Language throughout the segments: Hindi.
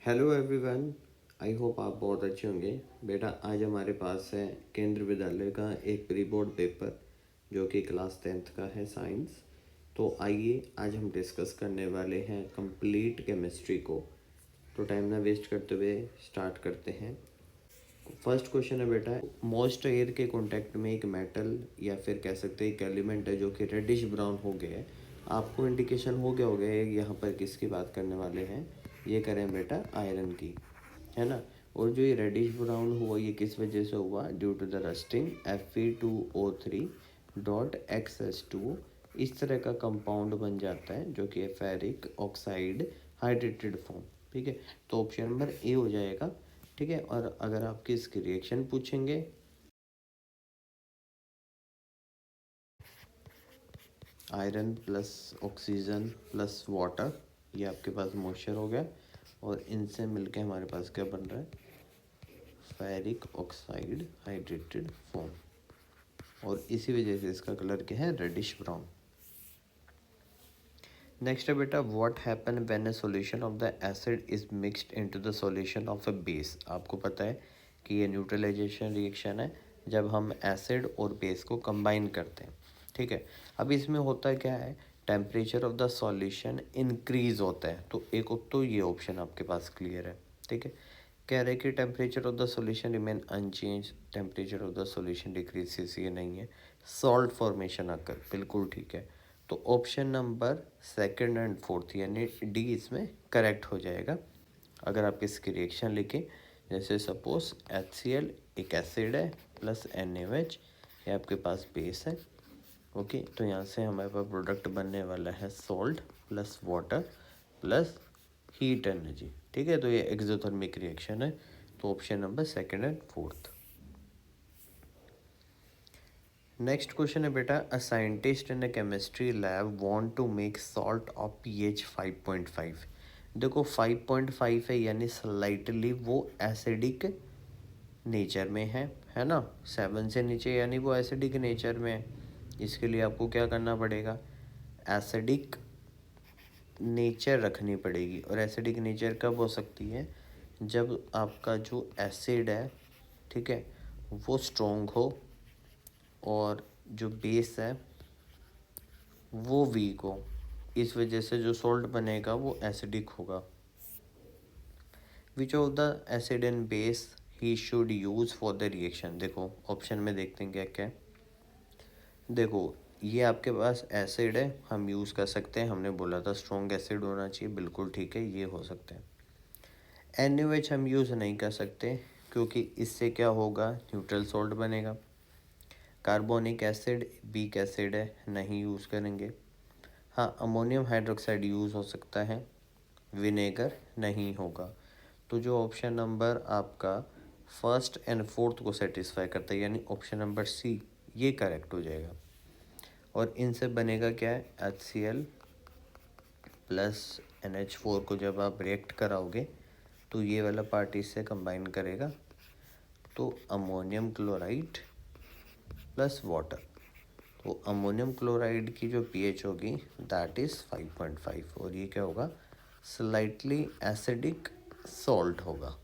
Hello everyone. आई होप आप बहुत अच्छे होंगे। बेटा आज हमारे पास है केंद्र विद्यालय का एक प्री बोर्ड पेपर जो कि क्लास 10th का है, साइंस। तो आइए आज हम डिस्कस करने वाले हैं कंप्लीट केमिस्ट्री को। तो टाइम ना वेस्ट करते हुए स्टार्ट करते हैं। फर्स्ट क्वेश्चन है बेटा, मॉइस्ट एयर के कांटेक्ट में एक मेटल या फिर कह सकते हैं एक एलिमेंट है जो कि रेडिश ब्राउन हो गया है। आपको इंडिकेशन हो गया होगा यहाँ पर किसकी बात करने वाले हैं। ये करें बेटा आयरन की, है ना। और जो ये रेडिश ब्राउन हुआ ये किस वजह से हुआ? Due to the rusting Fe2O3.XS2। इस तरह का कंपाउंड बन जाता है जो कि फेरिक ऑक्साइड हाइड्रेटेड फॉर्म। ठीक है, तो ऑप्शन नंबर ए हो जाएगा। ठीक है, और अगर आपके इसकी रिएक्शन पूछेंगे, iron plus oxygen plus water, ये आपके पास मॉइस्चर हो गया और इनसे मिलके हमारे पास क्या बन रहा है? फेरिक ऑक्साइड हाइड्रेटेड फॉर्म, और इसी वजह से इसका कलर क्या है? Reddish brown. नेक्स्ट है बेटा, what happen when a solution of the acid is mixed into the solution of a base. आपको पता है कि ये न्यूट्रलाइजेशन रिएक्शन है जब हम एसिड और बेस को कंबाइन करते हैं। ठीक है, अब इसमें होता क्या है? Temperature of the solution increase होता है। तो एक तो ये ऑप्शन आपके पास क्लियर है। ठीक है, कह रहे कि temperature of the solution remain unchange, temperature of the solution decreases, ये नहीं है। सॉल्ट फॉर्मेशन आकर, बिल्कुल ठीक है। तो option number second and fourth यानी डी इसमें करेक्ट हो जाएगा। अगर आप इसकी रिएक्शन लिखें, जैसे सपोज HCl एक एसिड है प्लस NaOH, ये आपके पास बेस है। ओके, तो यहाँ से हमारे पास प्रोडक्ट बनने वाला है salt plus water plus heat energy. ठीक है, तो ये एक्सोथर्मिक रिएक्शन है। तो option number second and fourth. Next question है बेटा, a scientist in a chemistry lab want to make salt of pH 5.5। देखो 5.5 है यानी स्लाइटली वो एसिडिक नेचर में है ना। 7 से नीचे यानी वो एसिडिक नेचर में है। इसके लिए आपको क्या करना पड़ेगा? एसिडिक नेचर रखनी पड़ेगी। और एसिडिक नेचर कब हो सकती है? जब आपका जो एसिड है, ठीक है, वो स्ट्रॉन्ग हो और जो बेस है वो वीक हो। इस वजह से जो सॉल्ट बनेगा वो एसिडिक होगा। Which of the acid and base he should use for the reaction. देखो ऑप्शन में देखते हैं क्या क्या है। देखो ये आपके पास एसिड है, हम यूज़ कर सकते हैं। हमने बोला था स्ट्रॉन्ग एसिड होना चाहिए, बिल्कुल ठीक है, ये हो सकते हैं। NaOH हम यूज़ नहीं कर सकते क्योंकि इससे क्या होगा? न्यूट्रल सॉल्ट बनेगा। कार्बोनिक एसिड वीक एसिड है, नहीं यूज़ करेंगे। हाँ, अमोनियम हाइड्रोक्साइड यूज़ हो सकता है, विनेगर नहीं होगा। तो जो ऑप्शन नंबर आपका फर्स्ट एंड फोर्थ को सेटिस्फाई करता है यानी ऑप्शन नंबर सी, ये करेक्ट हो जाएगा। और इनसे बनेगा क्या है? HCl प्लस NH4 को जब आप रिएक्ट कराओगे तो ये वाला पार्ट इससे कंबाइन करेगा, तो अमोनियम क्लोराइड प्लस वाटर। तो अमोनियम क्लोराइड की जो pH होगी दैट इज़ 5.5 और ये क्या होगा? स्लाइटली एसिडिक सॉल्ट होगा।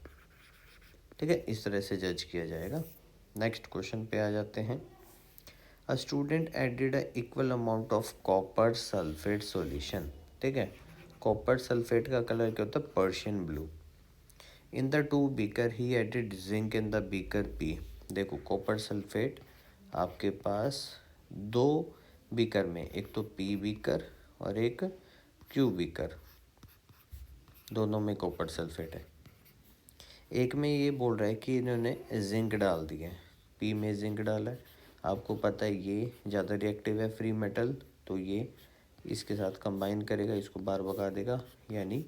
ठीक है, इस तरह से जज किया जाएगा। नेक्स्ट क्वेश्चन पे आ जाते हैं। A student added a equal amount of copper sulphate solution. ठीक है, कॉपर सल्फेट का कलर क्या होता है? Persian blue. In the two beaker he added zinc in the beaker P. देखो कॉपर सल्फेट आपके पास दो बीकर में, एक तो पी बीकर और एक क्यू बीकर, दोनों में कॉपर सल्फेट है। एक में ये बोल रहा है कि इन्होंने जिंक डाल दिया है, पी में जिंक डाला है। आपको पता है ये ज़्यादा रिएक्टिव है फ्री मेटल, तो ये इसके साथ कंबाइन करेगा, इसको बार भगा देगा, यानी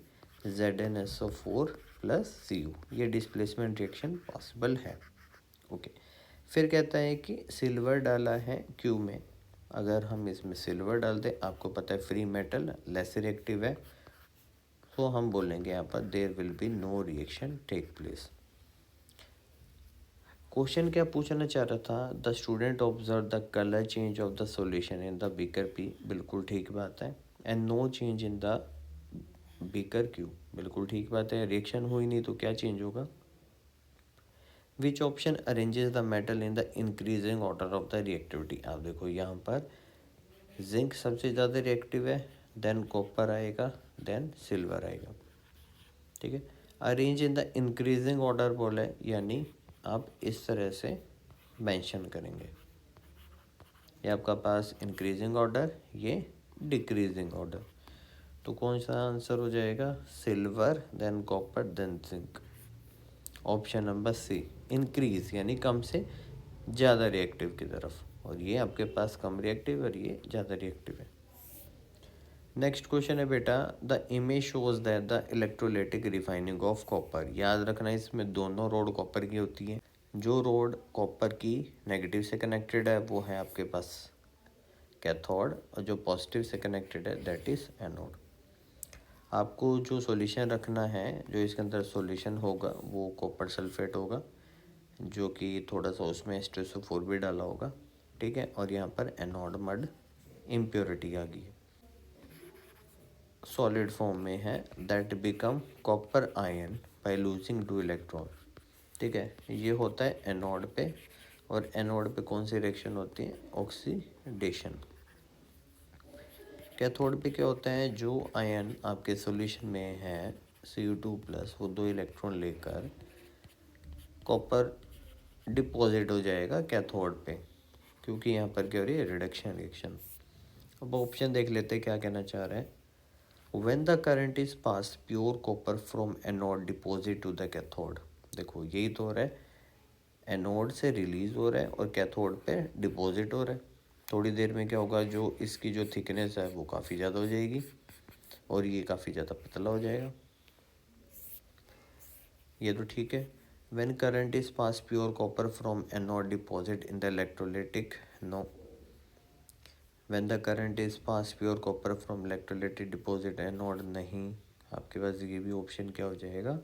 ZnSO4 प्लस Cu। ये डिस्प्लेसमेंट रिएक्शन पॉसिबल है। ओके, फिर कहता है कि सिल्वर डाला है क्यू में। अगर हम इसमें सिल्वर डाल दें, आपको पता है फ्री मेटल लेस रिएक्टिव है, तो हम बोलेंगे यहाँ पर there will be no reaction take place. Question क्या पूछना चाह रहा था? The student observe the colour change of the solution in the beaker P, बिल्कुल ठीक बात है। And no change in the beaker क्यों, बिल्कुल ठीक बात है, रिएक्शन हुई नहीं तो क्या चेंज होगा। Which option arranges the metal in the increasing order of the reactivity. आप देखो यहाँ पर जिंक सबसे ज़्यादा रिएक्टिव है, देन कॉपर आएगा, देन सिल्वर आएगा। ठीक है, arrange in the increasing order बोला है, यानी आप इस तरह से मेंशन करेंगे, ये आपका पास इंक्रीजिंग ऑर्डर, ये डिक्रीजिंग ऑर्डर। तो कौन सा आंसर हो जाएगा, silver then copper then zinc. Option number C, increase यानी कम से ज़्यादा रिएक्टिव की तरफ, और ये आपके पास कम रिएक्टिव और ये ज़्यादा रिएक्टिव है। नेक्स्ट क्वेश्चन है बेटा, the image shows that the electrolytic refining of copper. याद रखना इसमें दोनों रोड कॉपर की होती है, जो रोड कॉपर की नेगेटिव से कनेक्टेड है वो है आपके पास कैथोड, और जो पॉजिटिव से कनेक्टेड है दैट इज़ एनोड। आपको जो सॉल्यूशन रखना है, जो इसके अंदर सॉल्यूशन होगा वो कॉपर सल्फेट होगा, जो कि थोड़ा सा उसमें H2SO4 भी डाला होगा। ठीक है, और यहाँ पर एनोड मड इम्प्योरिटी आ गई है, सॉलिड फॉर्म में है, that become copper ion by losing 2 electron. ठीक है, ये होता है एनोड पे, और एनोड पे कौन सी रिएक्शन होती है, ऑक्सीडेशन। कैथोड पे क्या होता है, जो आयन आपके सॉल्यूशन में है Cu2+, वो 2 इलेक्ट्रॉन लेकर कॉपर डिपॉजिट हो जाएगा कैथोड पे, क्योंकि यहाँ पर क्या हो रही है, रिडक्शन रिएक्शन। अब ऑप्शन देख लेते हैं क्या कहना चाह रहे हैं। When the current is passed, pure copper from anode deposit to the cathode। देखो यही तो हो रहा है, एनोड से रिलीज हो रहा है और कैथोड पे डिपॉजिट हो रहा है। थोड़ी देर में क्या होगा, जो इसकी जो थिकनेस है वो काफ़ी ज़्यादा हो जाएगी और ये काफ़ी ज़्यादा पतला हो जाएगा। ये तो ठीक है। When current is passed, pure copper from anode deposit in the electrolytic, no। When the current is passed, pure copper from electrolytic deposit anode, नहीं। आपके पास ये भी ऑप्शन क्या हो जाएगा,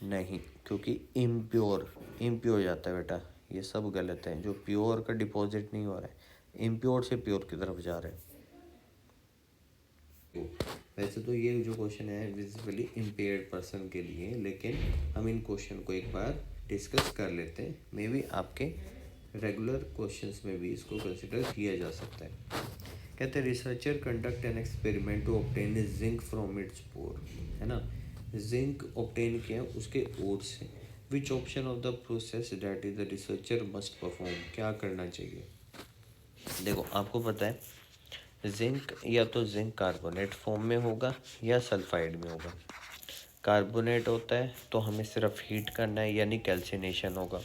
नहीं, क्योंकि इम्प्योर जाता है बेटा, ये सब गलत है। जो प्योर का डिपॉजिट नहीं हो रहा है, इम्प्योर से प्योर की तरफ जा रहा है। वैसे तो ये जो क्वेश्चन है विजिबली इम्पेयर्ड पर्सन के लिए, लेकिन हम इन क्वेश्चन को एक बार डिस्कस कर लेते हैं, मे बी आपके रेगुलर क्वेश्चंस में भी इसको कंसिडर किया जा सकता है। कहते हैं researcher conduct an experiment to obtain zinc from its ore, है ना, जिंक ऑब्टेन किया उसके ओर से। Which option of the process that is the researcher must perform, क्या करना चाहिए। देखो आपको पता है जिंक या तो जिंक कार्बोनेट फॉर्म में होगा या सल्फाइड में होगा। कार्बोनेट होता है तो हमें सिर्फ हीट करना है, यानी कैल्सिनेशन होगा।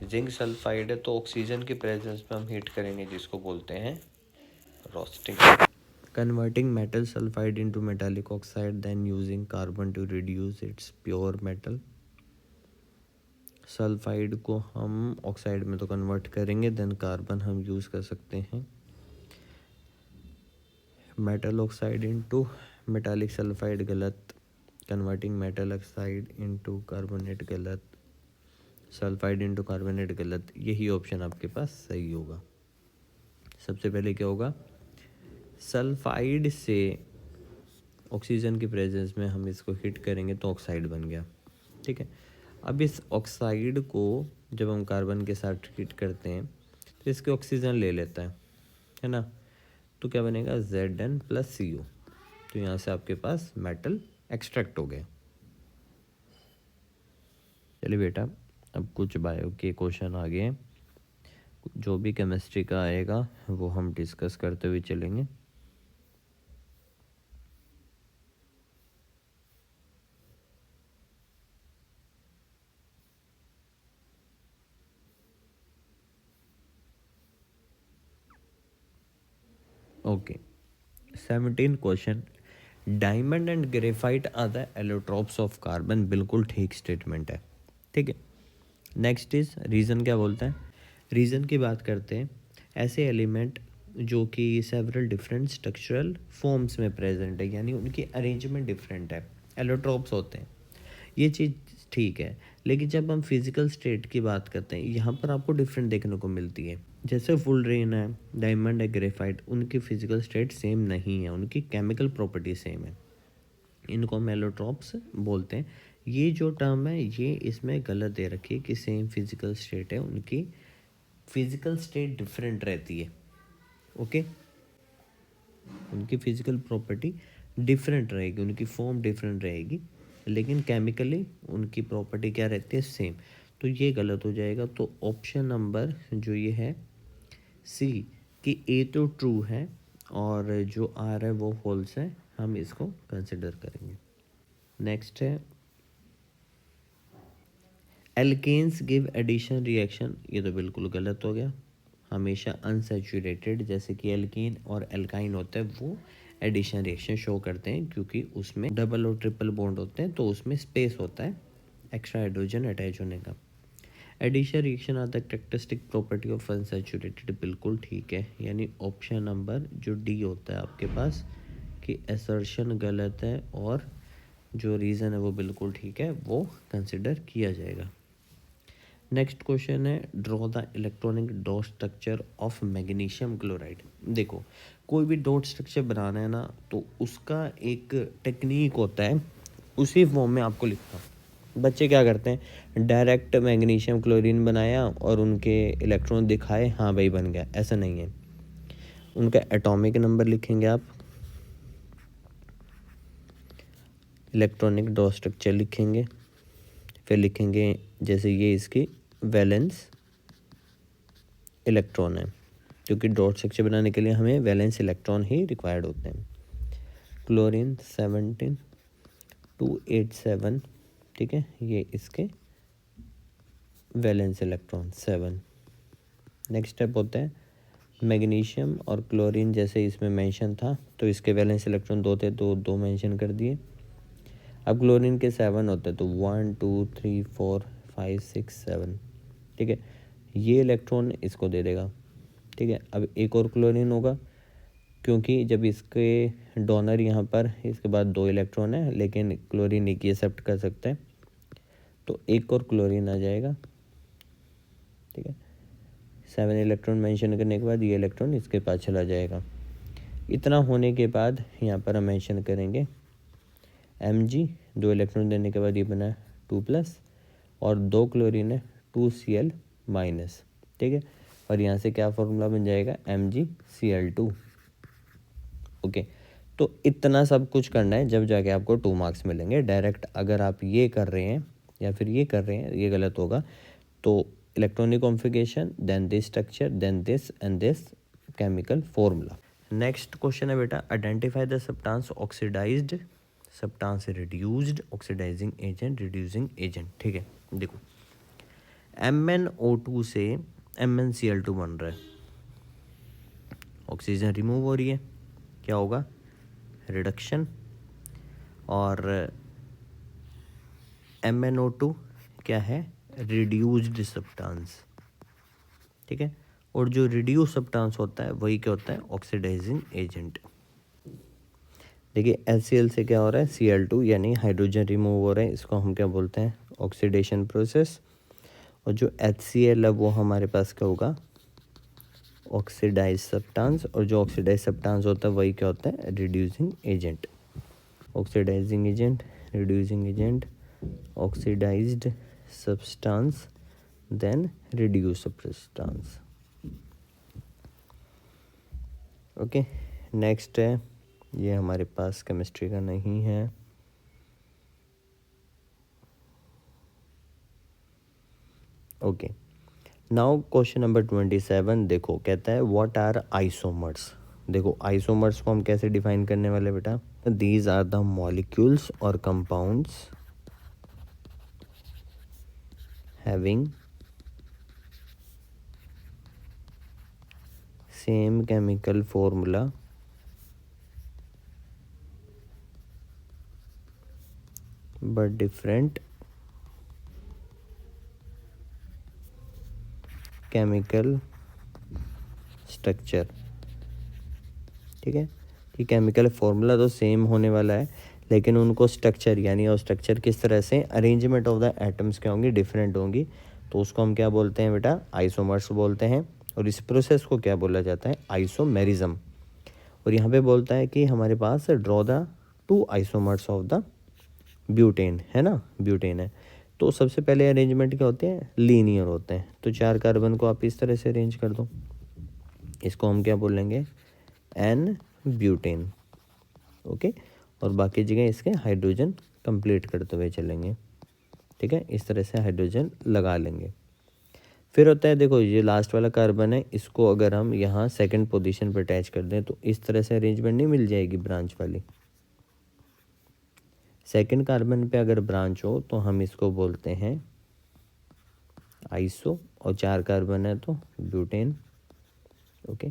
जिंक सल्फाइड है तो ऑक्सीजन की प्रेजेंस में हम हीट करेंगे, जिसको बोलते हैं roasting. Converting metal sulphide into metallic oxide, then using carbon to reduce its pure metal. Sulphide को हम ऑक्साइड में तो कन्वर्ट करेंगे, देन कार्बन हम यूज़ कर सकते हैं। Metal oxide into metallic sulphide गलत, converting metal oxide into carbonate गलत, सल्फाइड इनटू कार्बोनेट गलत। यही ऑप्शन आपके पास सही होगा। सबसे पहले क्या होगा, सल्फाइड से ऑक्सीजन की प्रेजेंस में हम इसको हीट करेंगे तो ऑक्साइड बन गया। ठीक है, अब इस ऑक्साइड को जब हम कार्बन के साथ हीट करते हैं तो इसके ऑक्सीजन ले लेता है ना, तो क्या बनेगा Zn+Co। तो यहाँ से आपके पास मेटल एक्सट्रैक्ट हो गया। चलिए बेटा, अब कुछ बायो के क्वेश्चन आ गए हैं, जो भी केमिस्ट्री का आएगा वो हम डिस्कस करते हुए चलेंगे। Okay, 17 question, diamond and graphite are the allotropes of carbon. बिल्कुल ठीक स्टेटमेंट है। ठीक है, नेक्स्ट इज रीज़न। क्या बोलते हैं, रीज़न की बात करते हैं, ऐसे एलिमेंट जो कि सेवरल डिफरेंट स्ट्रक्चरल फॉर्म्स में प्रेजेंट है, यानी उनकी अरेंजमेंट डिफरेंट है, एलोट्रॉप्स होते हैं। ये चीज़ ठीक है, लेकिन जब हम फिजिकल स्टेट की बात करते हैं, यहाँ पर आपको डिफरेंट देखने को मिलती है। जैसे फुलरेन है, डायमंड है, ग्रेफाइट, उनकी फिजिकल स्टेट सेम नहीं है, उनकी केमिकल प्रॉपर्टी सेम है, इनको हम एलोट्रॉप्स बोलते हैं। ये जो टर्म है ये इसमें गलत दे रखी है कि सेम फिजिकल स्टेट है, उनकी फिजिकल स्टेट डिफरेंट रहती है। ओके, उनकी फिजिकल प्रॉपर्टी डिफरेंट रहेगी, उनकी फॉर्म डिफरेंट रहेगी, लेकिन केमिकली उनकी प्रॉपर्टी क्या रहती है, सेम। तो ये गलत हो जाएगा। तो ऑप्शन नंबर जो ये है सी कि ए तो ट्रू है और जो आर है वो फॉल्स है, हम इसको कंसिडर करेंगे। नेक्स्ट है एल्केन्स गिव एडिशन रिएक्शन, ये तो बिल्कुल गलत हो गया। हमेशा अनसैचुरेटेड जैसे कि एल्कीन और एल्काइन होता है वो एडिशन रिएक्शन शो करते हैं, क्योंकि उसमें डबल और ट्रिपल बॉन्ड होते हैं, तो उसमें स्पेस होता है एक्स्ट्रा हाइड्रोजन अटैच होने का। Addition reaction are the characteristic property of unsaturated, बिल्कुल ठीक है। यानी ऑप्शन नंबर जो डी होता है आपके पास कि असर्शन गलत है और जो रीज़न है वो बिल्कुल ठीक है, वो कंसिडर किया जाएगा। नेक्स्ट क्वेश्चन है draw the electronic dot structure of magnesium chloride. देखो कोई भी डॉट स्ट्रक्चर बनाना है ना, तो उसका एक टेक्निक होता है, उसी फॉर्म में आपको लिखना। बच्चे क्या करते हैं, डायरेक्ट मैग्नीशियम क्लोरीन बनाया और उनके इलेक्ट्रॉन दिखाए, हाँ भाई बन गया, ऐसा नहीं है। उनका एटॉमिक नंबर लिखेंगे आप, इलेक्ट्रॉनिक डॉट स्ट्रक्चर लिखेंगे, फिर लिखेंगे जैसे ये इसकी वैलेंस इलेक्ट्रॉन है, क्योंकि डॉट स्ट्रक्चर बनाने के लिए हमें वैलेंस इलेक्ट्रॉन ही रिक्वायर्ड होते हैं। क्लोरीन 17287, ठीक है, ये इसके वैलेंस इलेक्ट्रॉन 7। नेक्स्ट स्टेप होता है मैग्नीशियम और क्लोरीन, जैसे इसमें मेंशन था तो इसके वैलेंस इलेक्ट्रॉन 2 थे तो 2 मेंशन कर दिए। अब क्लोरीन के 7 होते हैं तो 1 2 3 4 5 6 7, ठीक है, ये इलेक्ट्रॉन इसको दे देगा, ठीक है। अब एक और क्लोरीन होगा, क्योंकि जब इसके डोनर यहाँ पर इसके बाद 2 इलेक्ट्रॉन है, लेकिन क्लोरीन एक ही एक्सेप्ट कर सकता है, तो एक और क्लोरीन आ जाएगा, ठीक है। 7 इलेक्ट्रॉन मेंशन करने के बाद ये इलेक्ट्रॉन इसके पास चला जाएगा। इतना होने के बाद यहाँ पर हम मेंशन करेंगे Mg, 2 इलेक्ट्रॉन देने के बाद ये बना 2+, और 2 क्लोरीन है 2Cl-, ठीक है। और यहाँ से क्या फॉर्मूला बन जाएगा, MgCl2। ओके, तो इतना सब कुछ करना है, जब जाके आपको 2 मार्क्स मिलेंगे। डायरेक्ट अगर आप ये कर रहे हैं या फिर ये कर रहे हैं, ये गलत होगा। तो electronic configuration, then this structure, then this and this chemical formula. Next question है बेटा, identify the substance oxidised, substance reduced, oxidising agent, reducing agent, ठीक है। देखो MnO2 से MnCl2 बन रहा है, ऑक्सीजन रिमूव हो रही है, क्या होगा, रिडक्शन। और MnO2 क्या है, रिड्यूस्ड सब्सटेंस, ठीक है। और जो रिड्यूस सब्सटेंस होता है वही क्या होता है, ऑक्सीडाइजिंग एजेंट। देखिए HCl से क्या हो रहा है, Cl2, यानी हाइड्रोजन रिमूव हो रहा है, इसको हम क्या बोलते हैं, ऑक्सीडेशन प्रोसेस। और जो HCl है वो हमारे पास क्या होगा, ऑक्सीडाइज सब्सटेंस। और जो ऑक्सीडाइज सब्सटेंस होता है वही क्या होता है, reducing agent. Oxidising agent, reducing agent, oxidised substance, then reduce substance. Okay, next है, ये हमारे पास केमिस्ट्री का नहीं है। ओके, नाउ क्वेश्चन नंबर 27 देखो, कहता है व्हाट आर आइसोमर्स। देखो आइसोमर्स को हम कैसे डिफाइन करने वाले बेटा, दीज आर द मॉलिक्यूल्स और compounds having same chemical formula but different chemical structure, ठीक है। कि केमिकल फॉर्मूला तो सेम होने वाला है, लेकिन उनको स्ट्रक्चर, यानी और स्ट्रक्चर किस तरह से, अरेंजमेंट ऑफ द एटम्स क्या होंगी, डिफरेंट होंगी, तो उसको हम क्या बोलते हैं बेटा, आइसोमर्स बोलते हैं। और इस प्रोसेस को क्या बोला जाता है, आइसोमेरिज्म। और यहाँ पे बोलता है कि हमारे पास draw the 2 isomers of the butane, है ना, ब्यूटेन है। तो सबसे पहले अरेंजमेंट क्या होते हैं, लीनियर होते हैं। तो 4 कार्बन को आप इस तरह से अरेंज कर दो, इसको हम क्या बोलेंगे, एन ब्यूटेन, ओके। और बाकी जगह इसके हाइड्रोजन कंप्लीट करते हुए चलेंगे, ठीक है। इस तरह से हाइड्रोजन लगा लेंगे। फिर होता है, देखो ये लास्ट वाला कार्बन है, इसको अगर हम यहाँ सेकंड पोजीशन पर अटैच कर दें तो इस तरह से अरेंजमेंट नहीं मिल जाएगी ब्रांच वाली। सेकंड कार्बन पे अगर ब्रांच हो तो हम इसको बोलते हैं आइसो, और 4 कार्बन है तो ब्यूटेन, ओके।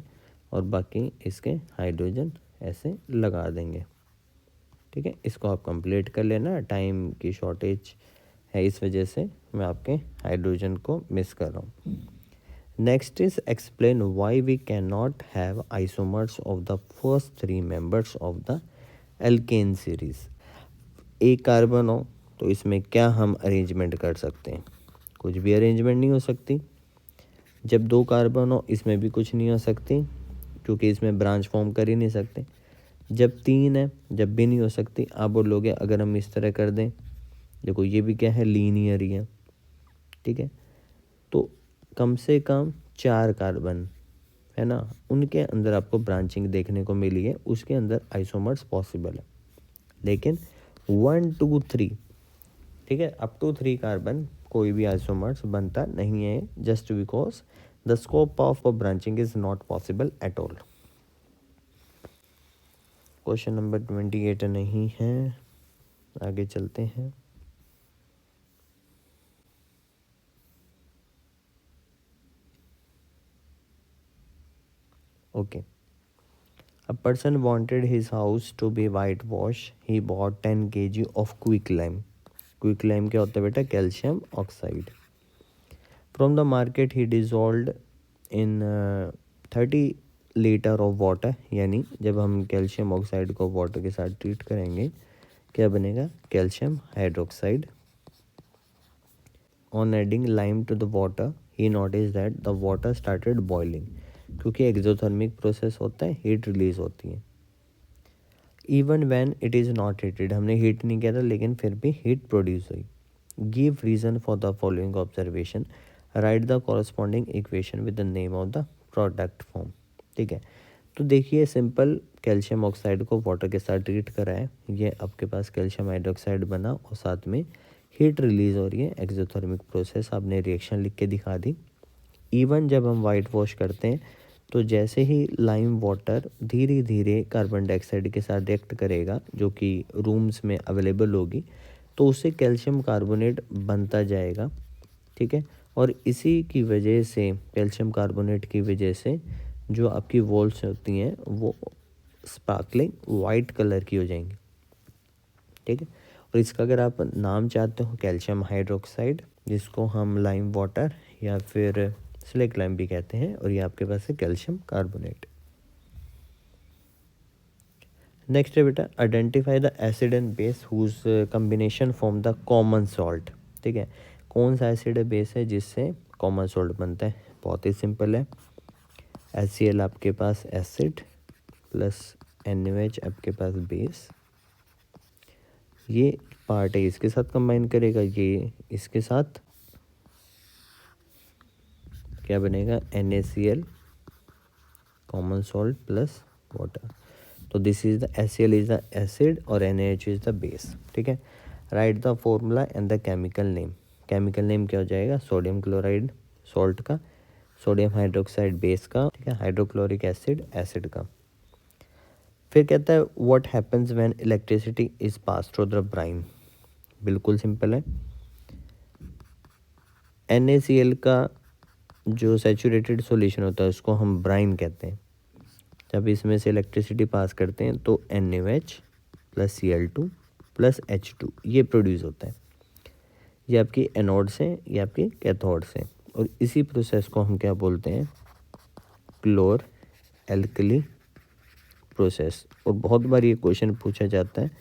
और बाकी इसके हाइड्रोजन ऐसे लगा देंगे, ठीक है। इसको आप कंप्लीट कर लेना, टाइम की शॉर्टेज है इस वजह से मैं आपके हाइड्रोजन को मिस कर रहा हूँ। Next is explain why we can not have isomers of the first 3 members of the alkane series. एक कार्बन हो तो इसमें क्या हम अरेंजमेंट कर सकते हैं, कुछ भी अरेंजमेंट नहीं हो सकती। जब 2 कार्बन हो इसमें भी कुछ नहीं हो सकती, क्योंकि इसमें ब्रांच फॉर्म कर ही नहीं सकते। जब 3 है जब भी नहीं हो सकती। आप बोलोगे अगर हम इस तरह कर दें, देखो ये भी क्या है, लीनियर ही है, ठीक है। तो कम से कम 4 कार्बन है ना, उनके अंदर आपको ब्रांचिंग देखने को मिली है, उसके अंदर आइसोमर्स पॉसिबल है। लेकिन 1 2 3, ठीक है, अप टू 3 कार्बन कोई भी आइसोमर्स बनता नहीं है, just because the scope of branching is not possible at all. Question number 28 नहीं है, आगे चलते हैं। Okay, a person wanted his house to be whitewashed. He bought 10 kg of quicklime. Quicklime क्या होता है बेटा, calcium oxide. From the market he dissolved in 30 litre of water, यानी जब हम कैल्शियम ऑक्साइड को वाटर के साथ ट्रीट करेंगे क्या बनेगा, calcium hydroxide. On adding lime to the water he noticed that the water started boiling, क्योंकि एक्सोथर्मिक प्रोसेस होता है, हीट रिलीज होती है। Even when it is not heated, हमने हीट नहीं किया था लेकिन फिर भी हीट प्रोड्यूस हुई। Give reason for the following observation, right the corresponding equation with the name of the product form, ठीक है। तो देखिए सिंपल, कैल्शियम ऑक्साइड को वाटर के साथ ट्रीट करा है, ये आपके पास कैल्शियम हाइड्रोक्साइड बना और साथ में हीट रिलीज हो रही है, एक्सोथर्मिक प्रोसेस, आपने रिएक्शन लिख के दिखा दी। इवन जब हम वाइट वॉश करते हैं तो जैसे ही लाइम वाटर धीरे धीरे कार्बन डाइऑक्साइड के साथ रिएक्ट करेगा, जो कि रूम्स में अवेलेबल होगी, तो उससे कैल्शियम कार्बोनेट बनता जाएगा, ठीक है। और इसी की वजह से, कैल्शियम कार्बोनेट की वजह से जो आपकी वॉल्स होती हैं वो स्पार्कलिंग वाइट कलर की हो जाएंगी, ठीक है। और इसका अगर आप नाम चाहते हो कैल्शियम हाइड्रोक्साइड, जिसको हम लाइम वाटर या फिर स्लेक लाइम भी कहते हैं, और ये आपके पास है कैल्शियम कार्बोनेट। नेक्स्ट है बेटा, identify the acid and base whose combination form the common salt, ठीक है। कौन सा एसिड है, बेस है जिससे कॉमन सॉल्ट बनता है, बहुत ही सिंपल है। HCl आपके पास एसिड प्लस NaOH आपके पास बेस, ये पार्ट है इसके साथ कंबाइन करेगा, ये इसके साथ क्या बनेगा, NaCl common salt plus water. तो this is the HCl is the acid और NaOH इज द बेस, ठीक है। Right the formula and the chemical name. Chemical name क्या हो जाएगा, सोडियम क्लोराइड सॉल्ट का, सोडियम हाइड्रोक्साइड बेस का, ठीक है, हाइड्रोक्लोरिक एसिड एसिड का। फिर कहता है what happens when electricity is pass through the Bryan. बिल्कुल सिंपल है, NaCl का जो सैचुरेटेड सॉल्यूशन होता है उसको हम ब्राइन कहते हैं। जब इसमें से इलेक्ट्रिसिटी पास करते हैं तो NaOH plus Cl2 plus H2 ये प्रोड्यूस होता है। ये आपकी एनोड से, ये आपकी कैथोड से, और इसी प्रोसेस को हम क्या बोलते हैं, क्लोर एल्कली प्रोसेस। और बहुत बार ये क्वेश्चन पूछा जाता है,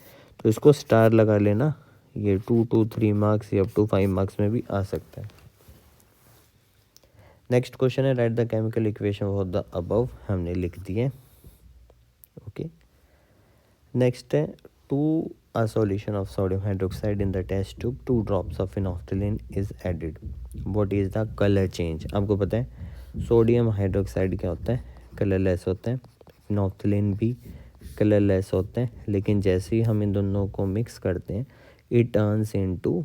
तो इसको स्टार लगा लेना, ये 2 to 3 मार्क्स या अप टू 5 मार्क्स में भी आ सकता है। नेक्स्ट क्वेश्चन है right the chemical equation for the above, हमने लिख दिए। ओके, नेक्स्ट है to a solution of sodium hydroxide in the test tube 2 drops of phenolphthalein is added, what is the color change। आपको पता है सोडियम हाइड्रोक्साइड क्या होता है, कलरलेस होता है, फिनोल्फ्थेलिन भी कलरलेस होता है, लेकिन जैसे ही हम इन दोनों को मिक्स करते हैं it turns into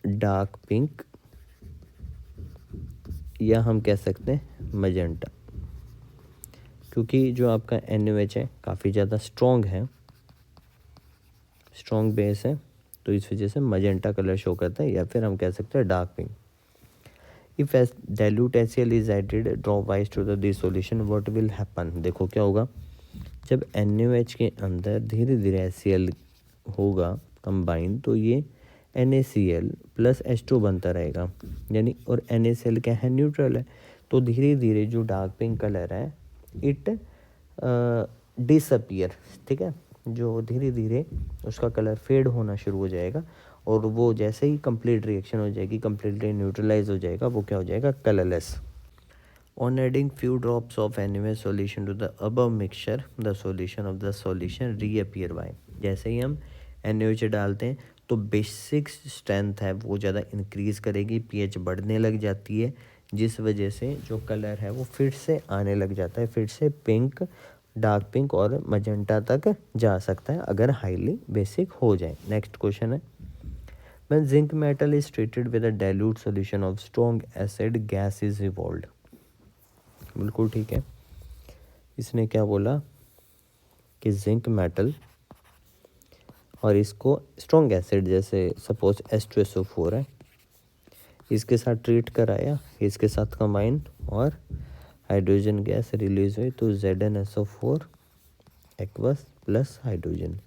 dark pink, या हम कह सकते हैं मजेंटा, क्योंकि जो आपका NaOH है काफ़ी ज़्यादा स्ट्रॉन्ग है, स्ट्रॉन्ग बेस है, तो इस वजह से मजेंटा कलर शो करता है, या फिर हम कह सकते हैं dark pink. If dilute HCl is added dropwise to the this solution what will happen. देखो क्या होगा, जब NaOH के अंदर धीरे धीरे HCl होगा कंबाइन, तो ये NaCl प्लस H2 बनता रहेगा, यानी और NaCl क्या है, न्यूट्रल है, तो धीरे धीरे जो डार्क पिंक कलर है इट डिसअपियर, ठीक है, जो धीरे धीरे उसका कलर फेड होना शुरू हो जाएगा, और वो जैसे ही कंप्लीट रिएक्शन हो जाएगी, कंप्लीटली न्यूट्रलाइज हो जाएगा, वो क्या हो जाएगा, colourless. On adding few drops of NaOH solution to the above mixture, the solution of the solution reappear by। जैसे ही हम NaOH डालते हैं तो बेसिक स्ट्रेंथ है वो ज़्यादा इंक्रीज करेगी, pH बढ़ने लग जाती है, जिस वजह से जो कलर है वो फिर से आने लग जाता है, फिर से पिंक, डार्क पिंक और मजेंटा तक जा सकता है अगर हाईली बेसिक हो जाए। नेक्स्ट क्वेश्चन है when zinc metal is treated with a dilute solution of strong acid gas is evolved। बिल्कुल ठीक है, इसने क्या बोला कि जिंक मेटल और इसको स्ट्रॉन्ग एसिड जैसे सपोज H2SO4 है, इसके साथ ट्रीट कराया, इसके साथ कंबाइन और हाइड्रोजन गैस रिलीज हुई, तो ZnSO4 एक्वस प्लस हाइड्रोजन,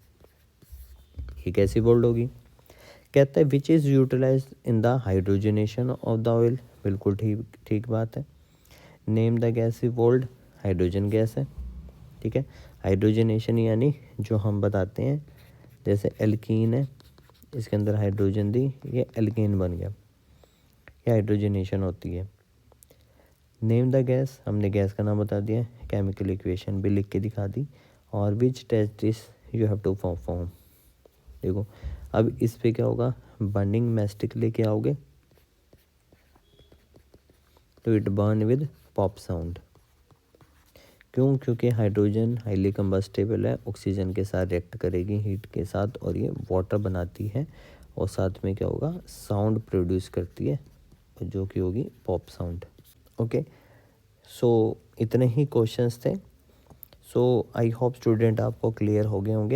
ये कैसी बोल्ड होगी। कहता है which is utilise in the hydrogenation of the oil. बिल्कुल ठीक बात है। Name the gas evolved, hydrogen gas है, ठीक है। हाइड्रोजनेशन यानी जो हम बताते हैं जैसे एल्कीन है, इसके अंदर हाइड्रोजन दी, ये एल्कीन बन गया, ये हाइड्रोजनेशन होती है। नेम द गैस, हमने गैस का नाम बता दिया, केमिकल इक्वेशन भी लिख के दिखा दी, और which test this you have to perform. देखो अब इस पे क्या होगा, बर्निंग मैस्टिक लेके आओगे तो it burn with pop sound. क्यों, क्योंकि हाइड्रोजन हाईली कंबस्टेबल है, ऑक्सीजन के साथ रिएक्ट करेगी हीट के साथ, और ये वाटर बनाती है, और साथ में क्या होगा, साउंड प्रोड्यूस करती है, जो कि होगी पॉप साउंड। ओके, सो इतने ही क्वेश्चंस थे। सो आई होप स्टूडेंट आपको क्लियर हो गए होंगे।